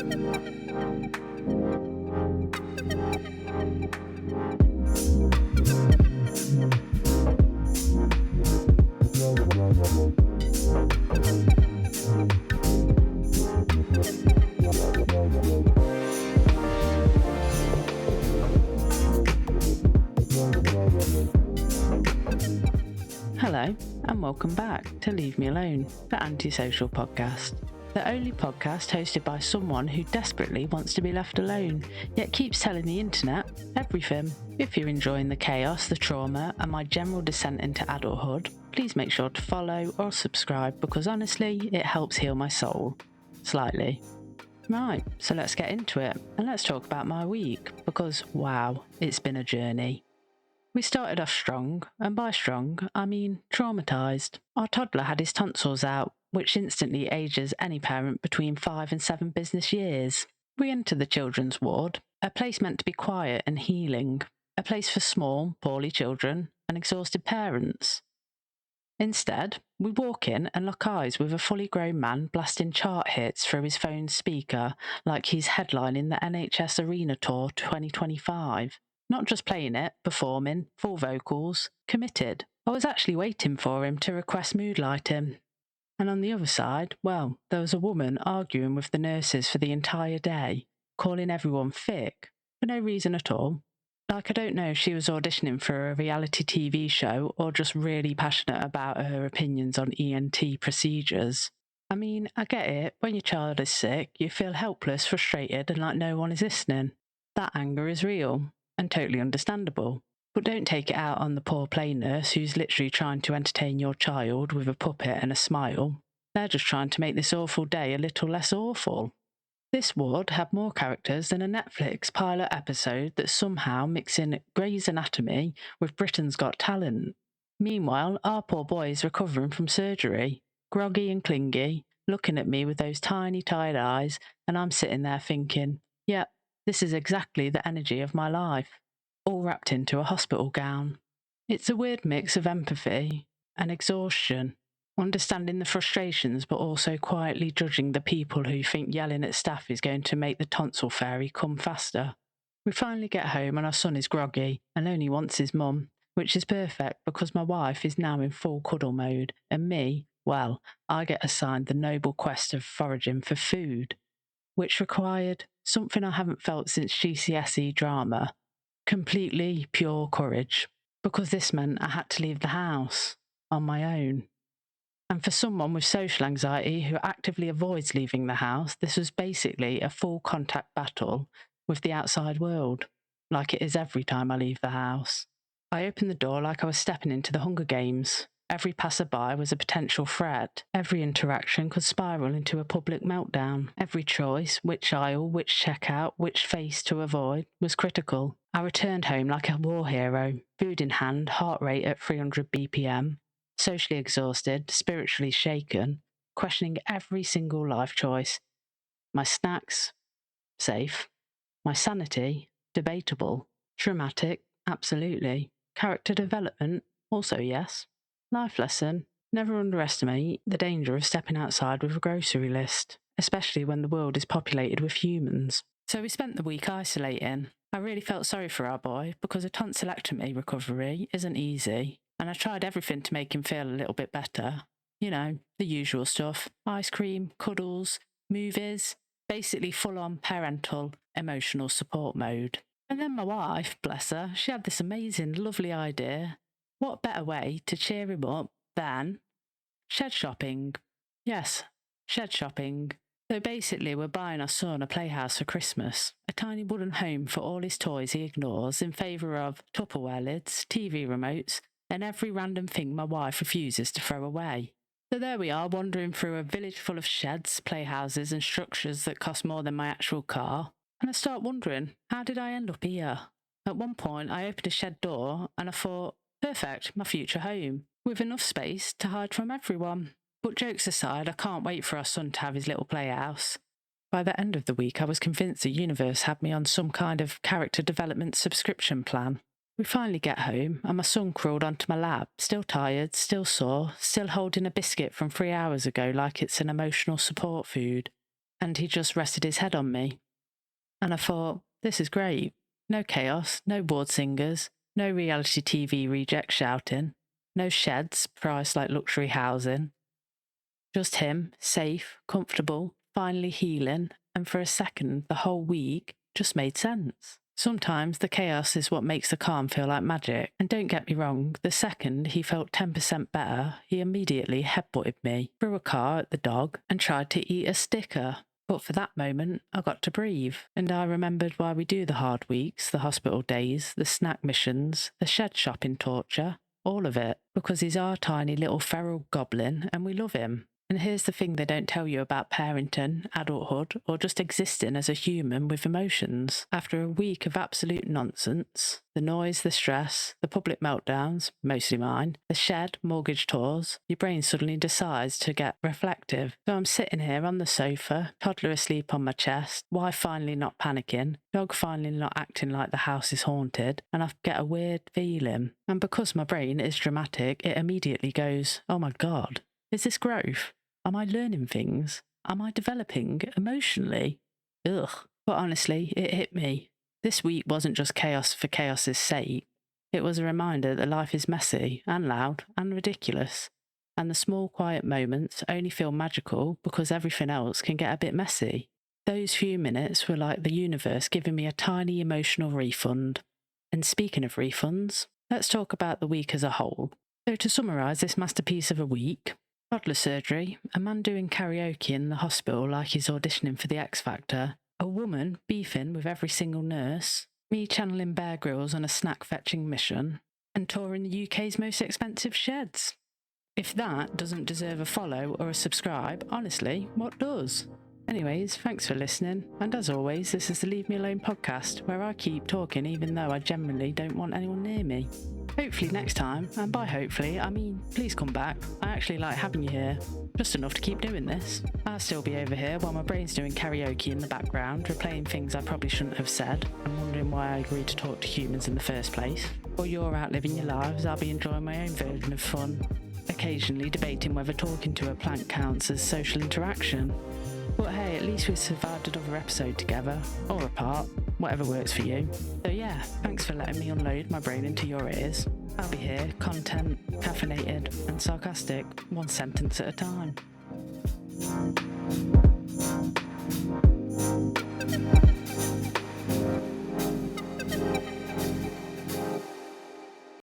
Hello, and welcome back to Leave Me Alone, the Antisocial Podcast. The only podcast hosted by someone who desperately wants to be left alone, yet keeps telling the internet everything. If you're enjoying the chaos, the trauma, and my general descent into adulthood, please make sure to follow or subscribe because honestly, it helps heal my soul. Slightly. Right, so let's get into it, and let's talk about my week, because wow, it's been a journey. We started off strong, and by strong, I mean traumatised. Our toddler had his tonsils out, which instantly ages any parent between 5 and 7 business years. We entered the children's ward, a place meant to be quiet and healing, a place for small, poorly children and exhausted parents. Instead, we walk in and lock eyes with a fully grown man blasting chart hits through his phone's speaker like he's headlining the NHS Arena Tour 2025. Not just playing it, performing, full vocals, committed. I was actually waiting for him to request mood lighting. And on the other side, well, there was a woman arguing with the nurses for the entire day, calling everyone thick, for no reason at all. Like, I don't know if she was auditioning for a reality TV show or just really passionate about her opinions on ENT procedures. I mean, I get it, when your child is sick, you feel helpless, frustrated, and like no one is listening. That anger is real. And totally understandable. But don't take it out on the poor play nurse who's literally trying to entertain your child with a puppet and a smile. They're just trying to make this awful day a little less awful. This ward had more characters than a Netflix pilot episode that's somehow mixing Grey's Anatomy with Britain's Got Talent. Meanwhile, our poor boy is recovering from surgery, groggy and clingy, looking at me with those tiny tired eyes, and I'm sitting there thinking, yep, this is exactly the energy of my life, all wrapped into a hospital gown. It's a weird mix of empathy and exhaustion, understanding the frustrations but also quietly judging the people who think yelling at staff is going to make the tonsil fairy come faster. We finally get home and our son is groggy and only wants his mum, which is perfect because my wife is now in full cuddle mode and me, well, I get assigned the noble quest of foraging for food, which required something I haven't felt since GCSE drama, completely pure courage, because this meant I had to leave the house on my own. And for someone with social anxiety who actively avoids leaving the house, this was basically a full contact battle with the outside world, like it is every time I leave the house. I opened the door like I was stepping into the Hunger Games. Every passerby was a potential threat. Every interaction could spiral into a public meltdown. Every choice, which aisle, which checkout, which face to avoid, was critical. I returned home like a war hero, food in hand, heart rate at 300 BPM, socially exhausted, spiritually shaken, questioning every single life choice. My snacks, safe. My sanity, debatable. Traumatic, absolutely. Character development, also yes. Life lesson, never underestimate the danger of stepping outside with a grocery list, especially when the world is populated with humans. So we spent the week isolating. I really felt sorry for our boy because a tonsillectomy recovery isn't easy, and I tried everything to make him feel a little bit better. You know, the usual stuff, ice cream, cuddles, movies, basically full-on parental emotional support mode. And then my wife, bless her, she had this amazing, lovely idea. What better way to cheer him up than shed shopping? Yes, shed shopping. So basically we're buying our son a playhouse for Christmas, a tiny wooden home for all his toys he ignores in favour of Tupperware lids, TV remotes, and every random thing my wife refuses to throw away. So there we are, wandering through a village full of sheds, playhouses and structures that cost more than my actual car, and I start wondering, how did I end up here? At one point I opened a shed door and I thought, perfect, my future home, with enough space to hide from everyone. But jokes aside, I can't wait for our son to have his little playhouse. By the end of the week, I was convinced the universe had me on some kind of character development subscription plan. We finally get home, and my son crawled onto my lap, still tired, still sore, still holding a biscuit from 3 hours ago like it's an emotional support food. and he just rested his head on me. And I thought, this is great. No chaos, no bored singers, no reality TV rejects shouting, no sheds priced like luxury housing. Just him, safe, comfortable, finally healing, and for a second, the whole week just made sense. Sometimes the chaos is what makes the calm feel like magic, and don't get me wrong, the second he felt 10% better, he immediately headbutted me, threw a car at the dog, and tried to eat a sticker. But for that moment, I got to breathe, and I remembered why we do the hard weeks, the hospital days, the snack missions, the shed shopping torture, all of it, because he's our tiny little feral goblin, and we love him. And here's the thing they don't tell you about parenting, adulthood, or just existing as a human with emotions. After a week of absolute nonsense, the noise, the stress, the public meltdowns, mostly mine, the shed, mortgage tours, your brain suddenly decides to get reflective. So I'm sitting here on the sofa, toddler asleep on my chest, wife finally not panicking, dog finally not acting like the house is haunted, and I get a weird feeling. And because my brain is dramatic, it immediately goes, oh my God, is this growth? Am I learning things? Am I developing emotionally? Ugh. But honestly, it hit me. This week wasn't just chaos for chaos's sake. It was a reminder that life is messy and loud and ridiculous. And the small quiet moments only feel magical because everything else can get a bit messy. Those few minutes were like the universe giving me a tiny emotional refund. And speaking of refunds, let's talk about the week as a whole. So to summarise this masterpiece of a week, toddler surgery, a man doing karaoke in the hospital like he's auditioning for the X Factor, a woman beefing with every single nurse, me channeling Bear Grylls on a snack fetching mission, and touring the UK's most expensive sheds. If that doesn't deserve a follow or a subscribe, honestly, what does? Anyways, thanks for listening, and as always, this is the Leave Me Alone podcast, where I keep talking even though I generally don't want anyone near me. Hopefully next time, and by hopefully, I mean please come back. I actually like having you here, just enough to keep doing this. I'll still be over here while my brain's doing karaoke in the background, replaying things I probably shouldn't have said, and wondering why I agreed to talk to humans in the first place. While you're out living your lives, I'll be enjoying my own version of fun, occasionally debating whether talking to a plant counts as social interaction. But hey, at least we've survived another episode together, or apart, whatever works for you. So yeah, thanks for letting me unload my brain into your ears. I'll be here, content, caffeinated, and sarcastic, one sentence at a time.